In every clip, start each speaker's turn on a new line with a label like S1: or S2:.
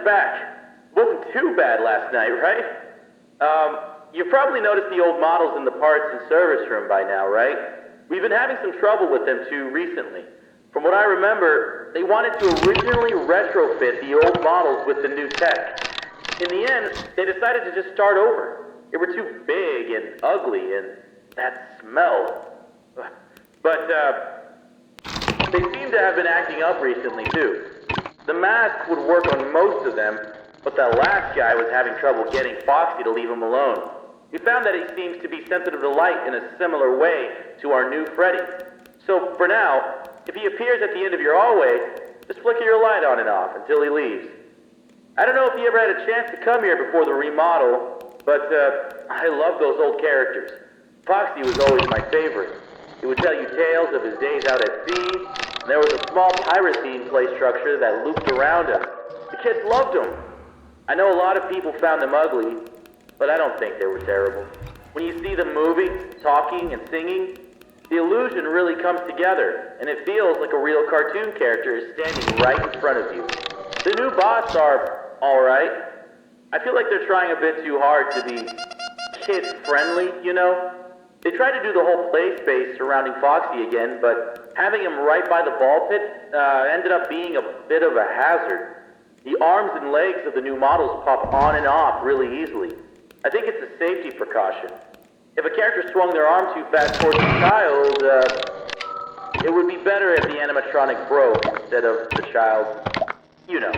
S1: back. Wasn't too bad last night, right? You've probably noticed the old models in the parts and service room by now, right? We've been having some trouble with them too recently. From what I remember, they wanted to originally retrofit the old models with the new tech. In the end, they decided to just start over. They were too big and ugly, and that smell. But, they seem to have been acting up recently, too. The mask would work on most of them, but that last guy was having trouble getting Foxy to leave him alone. We found that he seems to be sensitive to light in a similar way to our new Freddy. So, for now, if he appears at the end of your hallway, just flicker your light on and off until he leaves. I don't know if you ever had a chance to come here before the remodel, but I love those old characters. Foxy was always my favorite. He would tell you tales of his days out at sea, and there was a small pirate-themed play structure that looped around him. The kids loved him. I know a lot of people found them ugly, but I don't think they were terrible. When you see them moving, talking, and singing, the illusion really comes together, and it feels like a real cartoon character is standing right in front of you. The new bots are alright. I feel like they're trying a bit too hard to be kid-friendly, you know? They tried to do the whole play space surrounding Foxy again, but having him right by the ball pit ended up being a bit of a hazard. The arms and legs of the new models pop on and off really easily. I think it's a safety precaution. If a character swung their arm too fast towards the child, it would be better if the animatronic broke instead of the child, you know.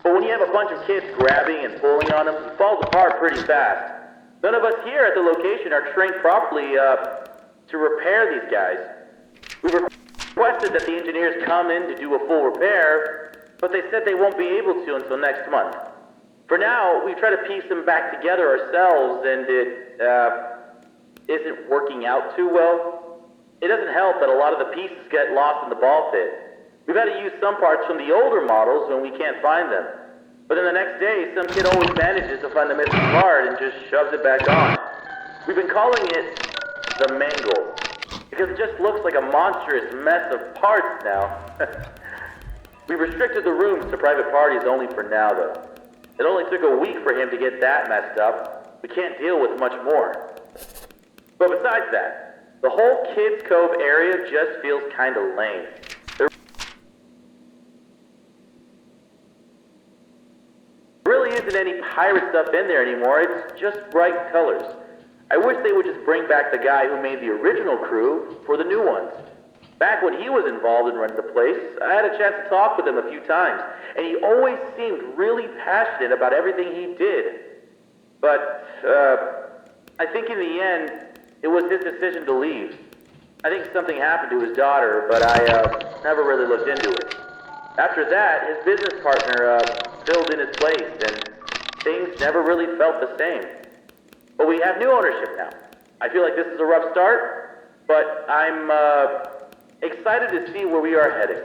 S1: But when you have a bunch of kids grabbing and pulling on him, he falls apart pretty fast. None of us here at the location are trained properly to repair these guys. We requested that the engineers come in to do a full repair, but they said they won't be able to until next month. For now, we try to piece them back together ourselves, and it isn't working out too well. It doesn't help that a lot of the pieces get lost in the ball pit. We've had to use some parts from the older models when we can't find them. But then the next day, some kid always manages to find the missing part and just shoves it back on. We've been calling it the Mangle, because it just looks like a monstrous mess of parts now. We restricted the rooms to private parties only for now, though. It only took a week for him to get that messed up. We can't deal with much more. But besides that, the whole Kids Cove area just feels kinda lame. There really isn't any pirate stuff in there anymore, it's just bright colors. I wish they would just bring back the guy who made the original crew for the new ones. Back when he was involved in running the place, I had a chance to talk with him a few times, and he always seemed really passionate about everything he did. But, I think in the end, it was his decision to leave. I think something happened to his daughter, but I never really looked into it. After that, his business partner filled in his place, and things never really felt the same. But we have new ownership now. I feel like this is a rough start, but I'm excited to see where we are heading.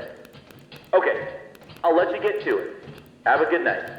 S1: Okay, I'll let you get to it. Have a good night.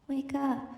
S2: Wake up.